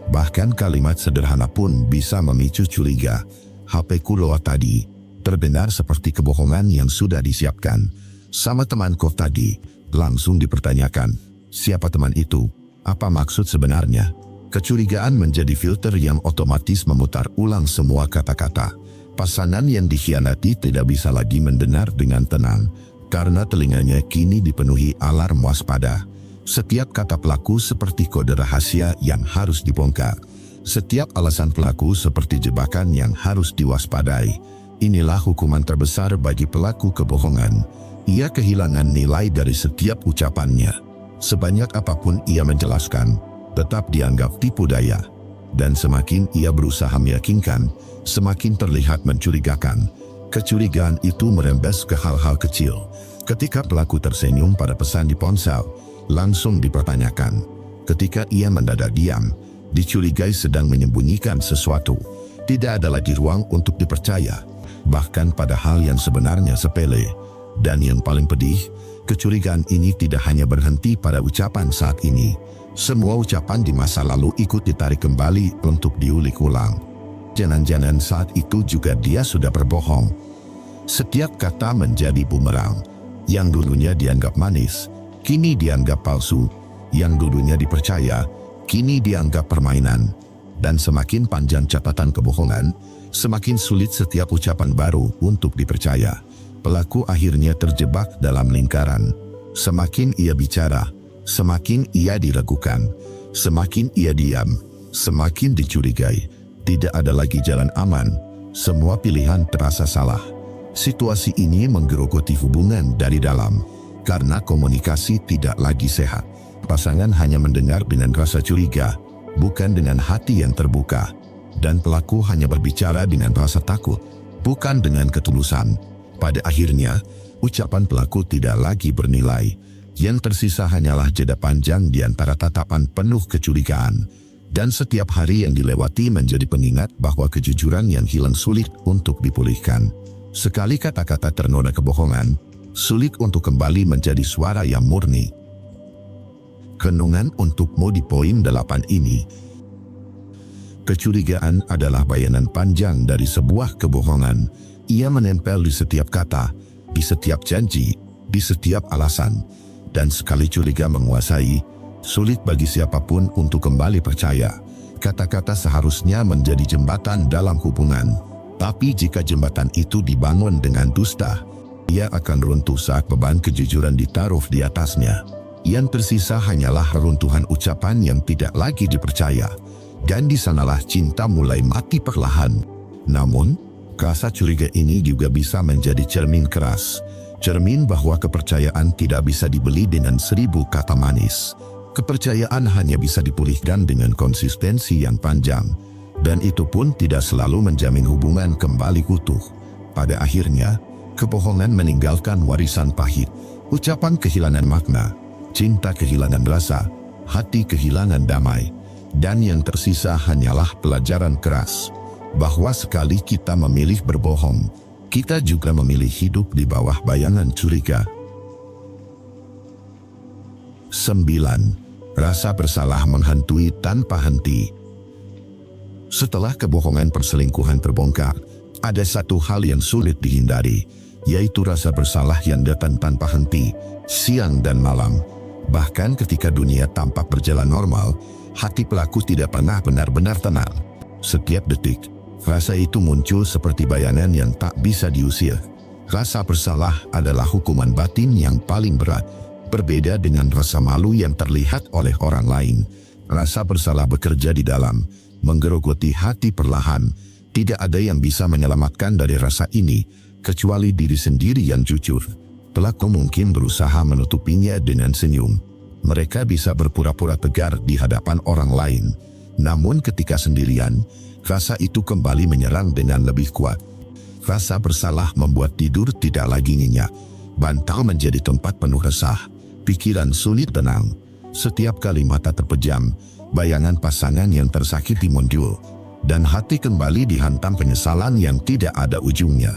Bahkan kalimat sederhana pun bisa memicu curiga. HP-ku lewat tadi, terdengar seperti kebohongan yang sudah disiapkan. Sama temanku tadi, langsung dipertanyakan. Siapa teman itu? Apa maksud sebenarnya? Kecurigaan menjadi filter yang otomatis memutar ulang semua kata-kata. Pasangan yang dikhianati tidak bisa lagi mendengar dengan tenang, karena telinganya kini dipenuhi alarm waspada. Setiap kata pelaku seperti kode rahasia yang harus dibongkar. Setiap alasan pelaku seperti jebakan yang harus diwaspadai. Inilah hukuman terbesar bagi pelaku kebohongan. Ia kehilangan nilai dari setiap ucapannya. Sebanyak apapun ia menjelaskan, tetap dianggap tipu daya. Dan semakin ia berusaha meyakinkan, semakin terlihat mencurigakan. Kecurigaan itu merembes ke hal-hal kecil. Ketika pelaku tersenyum pada pesan di ponsel, langsung dipertanyakan. Ketika ia mendadak diam, dicurigai sedang menyembunyikan sesuatu. Tidak ada lagi ruang untuk dipercaya, bahkan pada hal yang sebenarnya sepele. Dan yang paling pedih, kecurigaan ini tidak hanya berhenti pada ucapan saat ini. Semua ucapan di masa lalu ikut ditarik kembali untuk diulik ulang. Jangan-jangan saat itu juga dia sudah berbohong. Setiap kata menjadi bumerang. Yang dulunya dianggap manis, kini dianggap palsu. Yang dulunya dipercaya, kini dianggap permainan. Dan semakin panjang catatan kebohongan, semakin sulit setiap ucapan baru untuk dipercaya. Pelaku akhirnya terjebak dalam lingkaran. Semakin ia bicara, semakin ia diragukan. Semakin ia diam, semakin dicurigai. Tidak ada lagi jalan aman. Semua pilihan terasa salah. Situasi ini menggerogoti hubungan dari dalam. Karena komunikasi tidak lagi sehat. Pasangan hanya mendengar dengan rasa curiga, bukan dengan hati yang terbuka. Dan pelaku hanya berbicara dengan rasa takut, bukan dengan ketulusan. Pada akhirnya, ucapan pelaku tidak lagi bernilai. Yang tersisa hanyalah jeda panjang di antara tatapan penuh kecurigaan. Dan setiap hari yang dilewati menjadi pengingat bahwa kejujuran yang hilang sulit untuk dipulihkan. Sekali kata-kata ternoda kebohongan, sulit untuk kembali menjadi suara yang murni. Renungan untukmu di poin 8 ini. Kecurigaan adalah bayanan panjang dari sebuah kebohongan. Ia menempel di setiap kata, di setiap janji, di setiap alasan. Dan sekali curiga menguasai, sulit bagi siapapun untuk kembali percaya. Kata-kata seharusnya menjadi jembatan dalam hubungan. Tapi jika jembatan itu dibangun dengan dusta, ia akan runtuh saat beban kejujuran ditaruh di atasnya. Yang tersisa hanyalah reruntuhan ucapan yang tidak lagi dipercaya. Dan di sanalah cinta mulai mati perlahan. Namun, rasa curiga ini juga bisa menjadi cermin keras. Cermin bahwa kepercayaan tidak bisa dibeli dengan 1000 kata manis. Kepercayaan hanya bisa dipulihkan dengan konsistensi yang panjang. Dan itu pun tidak selalu menjamin hubungan kembali utuh. Pada akhirnya, kebohongan meninggalkan warisan pahit. Ucapan kehilangan makna, cinta kehilangan rasa, hati kehilangan damai. Dan yang tersisa hanyalah pelajaran keras. Bahwa sekali kita memilih berbohong, kita juga memilih hidup di bawah bayangan curiga. 9. Rasa bersalah menghantui tanpa henti. Setelah kebohongan perselingkuhan terbongkar, ada satu hal yang sulit dihindari, yaitu rasa bersalah yang datang tanpa henti, siang dan malam. Bahkan ketika dunia tampak berjalan normal, hati pelaku tidak pernah benar-benar tenang. Setiap detik, rasa itu muncul seperti bayangan yang tak bisa diusir. Rasa bersalah adalah hukuman batin yang paling berat. Berbeda dengan rasa malu yang terlihat oleh orang lain. Rasa bersalah bekerja di dalam, menggerogoti hati perlahan. Tidak ada yang bisa menyelamatkan dari rasa ini, kecuali diri sendiri yang jujur. Pelaku mungkin berusaha menutupinya dengan senyum. Mereka bisa berpura-pura tegar di hadapan orang lain. Namun ketika sendirian, rasa itu kembali menyerang dengan lebih kuat. Rasa bersalah membuat tidur tidak lagi nyenyak. Bantal menjadi tempat penuh resah. Pikiran sulit tenang. Setiap kali mata terpejam, bayangan pasangan yang tersakiti muncul. Dan hati kembali dihantam penyesalan yang tidak ada ujungnya.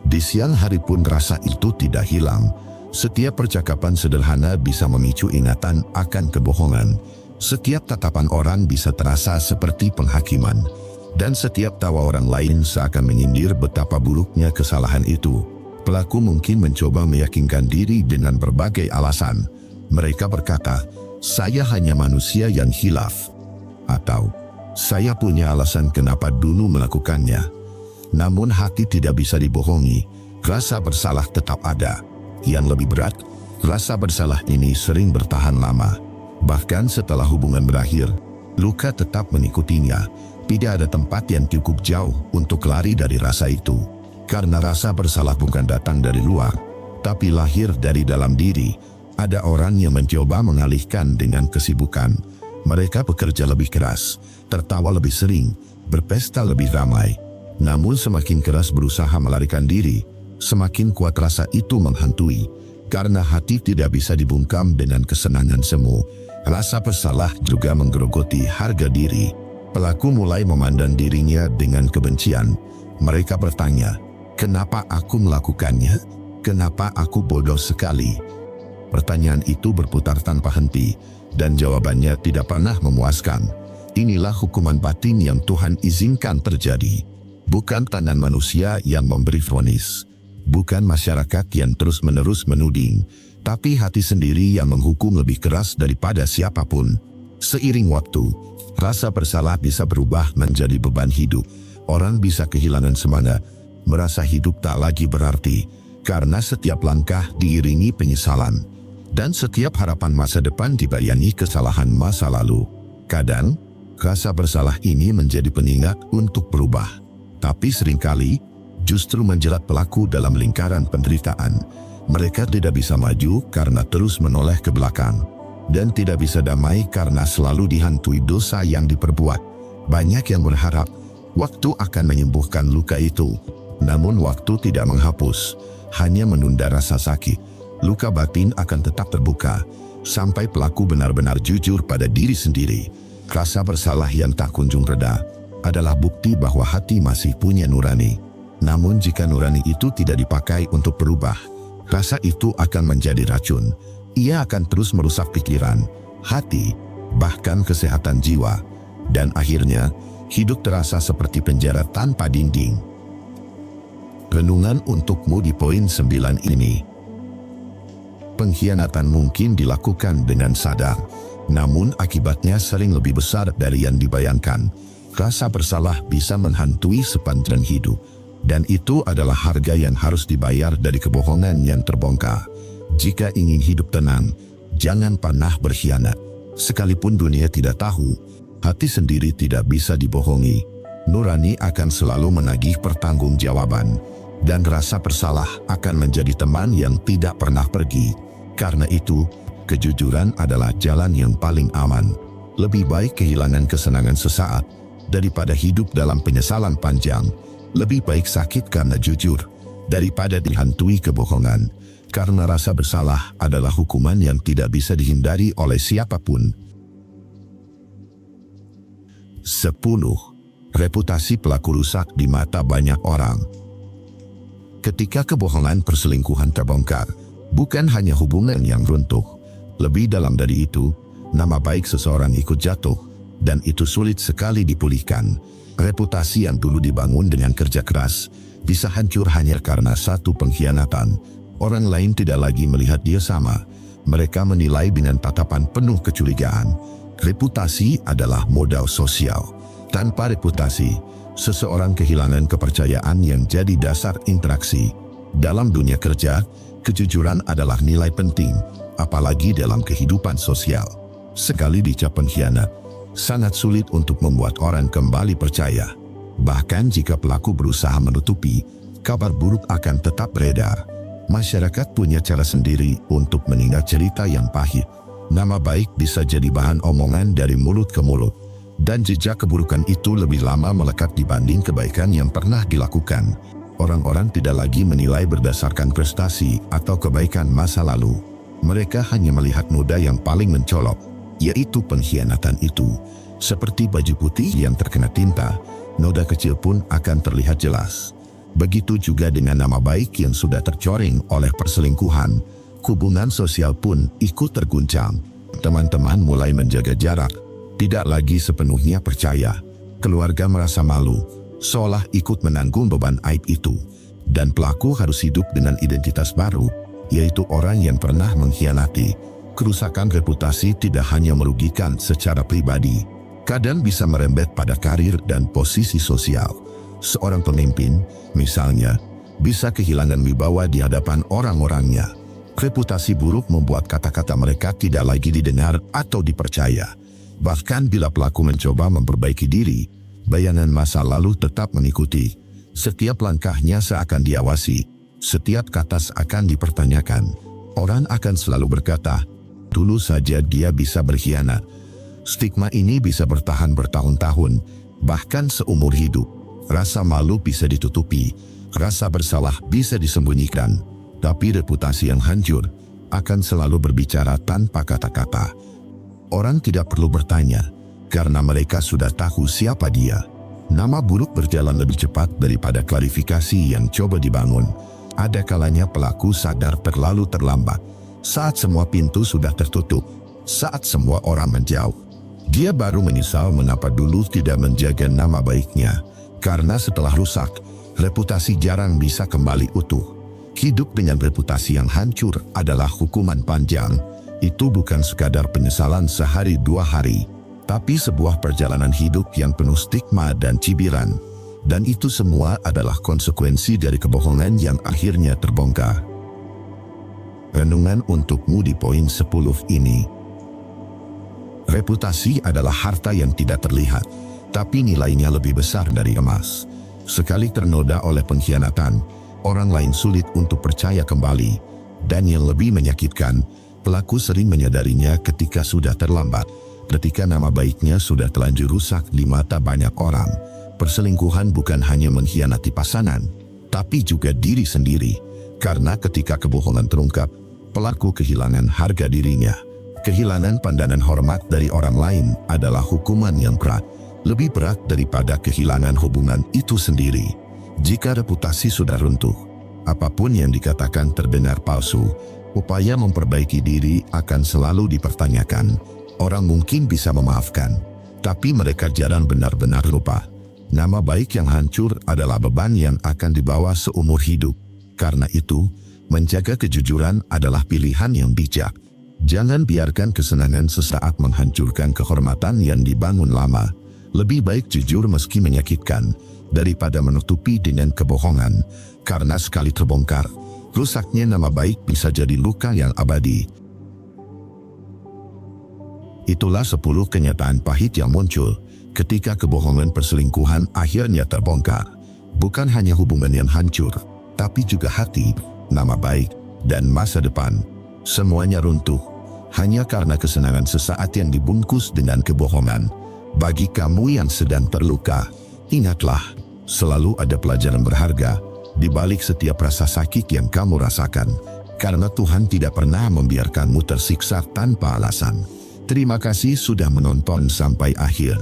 Di siang hari pun rasa itu tidak hilang. Setiap percakapan sederhana bisa memicu ingatan akan kebohongan. Setiap tatapan orang bisa terasa seperti penghakiman, dan setiap tawa orang lain seakan menyindir betapa buruknya kesalahan itu. Pelaku mungkin mencoba meyakinkan diri dengan berbagai alasan. Mereka berkata, "Saya hanya manusia yang khilaf," atau "Saya punya alasan kenapa dulu melakukannya." Namun hati tidak bisa dibohongi, rasa bersalah tetap ada. Yang lebih berat, rasa bersalah ini sering bertahan lama. Bahkan setelah hubungan berakhir, luka tetap mengikutinya. Tidak ada tempat yang cukup jauh untuk lari dari rasa itu. Karena rasa bersalah bukan datang dari luar, tapi lahir dari dalam diri. Ada orang yang mencoba mengalihkan dengan kesibukan. Mereka bekerja lebih keras, tertawa lebih sering, berpesta lebih ramai. Namun semakin keras berusaha melarikan diri, semakin kuat rasa itu menghantui. Karena hati tidak bisa dibungkam dengan kesenangan semu. Rasa bersalah juga menggerogoti harga diri. Pelaku mulai memandang dirinya dengan kebencian. Mereka bertanya, "Kenapa aku melakukannya? Kenapa aku bodoh sekali?" Pertanyaan itu berputar tanpa henti, dan jawabannya tidak pernah memuaskan. Inilah hukuman batin yang Tuhan izinkan terjadi. Bukan tangan manusia yang memberi vonis. Bukan masyarakat yang terus-menerus menuding, tapi hati sendiri yang menghukum lebih keras daripada siapapun. Seiring waktu, rasa bersalah bisa berubah menjadi beban hidup. Orang bisa kehilangan semangat, merasa hidup tak lagi berarti, karena setiap langkah diiringi penyesalan. Dan setiap harapan masa depan dibayangi kesalahan masa lalu. Kadang, rasa bersalah ini menjadi pengingat untuk berubah. Tapi seringkali, justru menjerat pelaku dalam lingkaran penderitaan. Mereka tidak bisa maju karena terus menoleh ke belakang, dan tidak bisa damai karena selalu dihantui dosa yang diperbuat. Banyak yang berharap waktu akan menyembuhkan luka itu, namun waktu tidak menghapus, hanya menunda rasa sakit. Luka batin akan tetap terbuka, sampai pelaku benar-benar jujur pada diri sendiri. Rasa bersalah yang tak kunjung reda adalah bukti bahwa hati masih punya nurani. Namun jika nurani itu tidak dipakai untuk berubah, rasa itu akan menjadi racun. Ia akan terus merusak pikiran, hati, bahkan kesehatan jiwa. Dan akhirnya, hidup terasa seperti penjara tanpa dinding. Renungan untukmu di poin 9 ini. Pengkhianatan mungkin dilakukan dengan sadar, namun akibatnya sering lebih besar dari yang dibayangkan. Rasa bersalah bisa menghantui sepanjang hidup. Dan itu adalah harga yang harus dibayar dari kebohongan yang terbongkar. Jika ingin hidup tenang, jangan pernah berkhianat. Sekalipun dunia tidak tahu, hati sendiri tidak bisa dibohongi. Nurani akan selalu menagih pertanggungjawaban, dan rasa bersalah akan menjadi teman yang tidak pernah pergi. Karena itu, kejujuran adalah jalan yang paling aman. Lebih baik kehilangan kesenangan sesaat daripada hidup dalam penyesalan panjang. Lebih baik sakit karena jujur daripada dihantui kebohongan, karena rasa bersalah adalah hukuman yang tidak bisa dihindari oleh siapapun. 10. Reputasi pelaku rusak di mata banyak orang. Ketika kebohongan perselingkuhan terbongkar, bukan hanya hubungan yang runtuh. Lebih dalam dari itu, nama baik seseorang ikut jatuh, dan itu sulit sekali dipulihkan. Reputasi yang dulu dibangun dengan kerja keras bisa hancur hanya karena satu pengkhianatan. Orang lain tidak lagi melihat dia sama. Mereka menilai dengan tatapan penuh kecurigaan. Reputasi adalah modal sosial. Tanpa reputasi, seseorang kehilangan kepercayaan yang jadi dasar interaksi. Dalam dunia kerja, kejujuran adalah nilai penting, apalagi dalam kehidupan sosial. Sekali dicap pengkhianat, sangat sulit untuk membuat orang kembali percaya. Bahkan jika pelaku berusaha menutupi, kabar buruk akan tetap beredar. Masyarakat punya cara sendiri untuk mengingat cerita yang pahit. Nama baik bisa jadi bahan omongan dari mulut ke mulut, dan jejak keburukan itu lebih lama melekat dibanding kebaikan yang pernah dilakukan. Orang-orang tidak lagi menilai berdasarkan prestasi atau kebaikan masa lalu. Mereka hanya melihat noda yang paling mencolok, yaitu pengkhianatan itu. Seperti baju putih yang terkena tinta, noda kecil pun akan terlihat jelas. Begitu juga dengan nama baik yang sudah tercoreng oleh perselingkuhan. Hubungan sosial pun ikut terguncang. Teman-teman mulai menjaga jarak, tidak lagi sepenuhnya percaya. Keluarga merasa malu, seolah ikut menanggung beban aib itu. Dan pelaku harus hidup dengan identitas baru, yaitu orang yang pernah mengkhianati. Kerusakan reputasi tidak hanya merugikan secara pribadi, kadang bisa merembet pada karir dan posisi sosial. Seorang pemimpin, misalnya, bisa kehilangan wibawa di hadapan orang-orangnya. Reputasi buruk membuat kata-kata mereka tidak lagi didengar atau dipercaya. Bahkan bila pelaku mencoba memperbaiki diri, bayangan masa lalu tetap mengikuti. Setiap langkahnya seakan diawasi, setiap kata seakan dipertanyakan. Orang akan selalu berkata, dulu saja dia bisa berkhianat. Stigma ini bisa bertahan bertahun-tahun, bahkan seumur hidup. Rasa malu bisa ditutupi, rasa bersalah bisa disembunyikan, tapi reputasi yang hancur akan selalu berbicara tanpa kata-kata. Orang tidak perlu bertanya, karena mereka sudah tahu siapa dia. Nama buruk berjalan lebih cepat daripada klarifikasi yang coba dibangun. Ada kalanya pelaku sadar terlalu terlambat, saat semua pintu sudah tertutup, saat semua orang menjauh. Dia baru menyesal mengapa dulu tidak menjaga nama baiknya, karena setelah rusak, reputasi jarang bisa kembali utuh. Hidup dengan reputasi yang hancur adalah hukuman panjang. Itu bukan sekadar penyesalan sehari dua hari, tapi sebuah perjalanan hidup yang penuh stigma dan cibiran. Dan itu semua adalah konsekuensi dari kebohongan yang akhirnya terbongkar. Renungan untukmu di poin 10 ini. Reputasi adalah harta yang tidak terlihat, tapi nilainya lebih besar dari emas. Sekali ternoda oleh pengkhianatan, orang lain sulit untuk percaya kembali. Dan yang lebih menyakitkan, pelaku sering menyadarinya ketika sudah terlambat. Ketika nama baiknya sudah terlanjur rusak di mata banyak orang. Perselingkuhan bukan hanya mengkhianati pasangan, tapi juga diri sendiri. Karena ketika kebohongan terungkap, pelaku kehilangan harga dirinya. Kehilangan pandangan hormat dari orang lain adalah hukuman yang berat, lebih berat daripada kehilangan hubungan itu sendiri. Jika reputasi sudah runtuh, apapun yang dikatakan terdengar palsu, upaya memperbaiki diri akan selalu dipertanyakan. Orang mungkin bisa memaafkan, tapi mereka jarang benar-benar lupa. Nama baik yang hancur adalah beban yang akan dibawa seumur hidup. Karena itu, menjaga kejujuran adalah pilihan yang bijak. Jangan biarkan kesenangan sesaat menghancurkan kehormatan yang dibangun lama. Lebih baik jujur meski menyakitkan, daripada menutupi dengan kebohongan. Karena sekali terbongkar, rusaknya nama baik bisa jadi luka yang abadi. Itulah 10 kenyataan pahit yang muncul ketika kebohongan perselingkuhan akhirnya terbongkar. Bukan hanya hubungan yang hancur, tapi juga hati, nama baik, dan masa depan. Semuanya runtuh, hanya karena kesenangan sesaat yang dibungkus dengan kebohongan. Bagi kamu yang sedang terluka, ingatlah, selalu ada pelajaran berharga di balik setiap rasa sakit yang kamu rasakan. Karena Tuhan tidak pernah membiarkanmu tersiksa tanpa alasan. Terima kasih sudah menonton sampai akhir.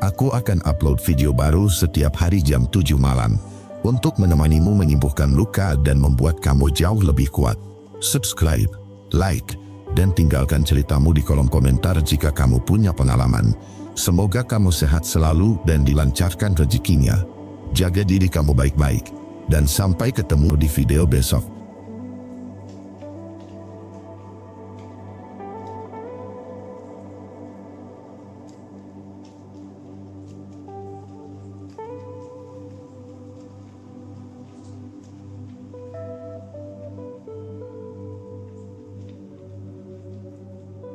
Aku akan upload video baru setiap hari jam 7 malam untuk menemanimu menyembuhkan luka dan membuat kamu jauh lebih kuat. Subscribe, like, dan tinggalkan ceritamu di kolom komentar jika kamu punya pengalaman. Semoga kamu sehat selalu dan dilancarkan rezekinya. Jaga diri kamu baik-baik, dan sampai ketemu di video besok.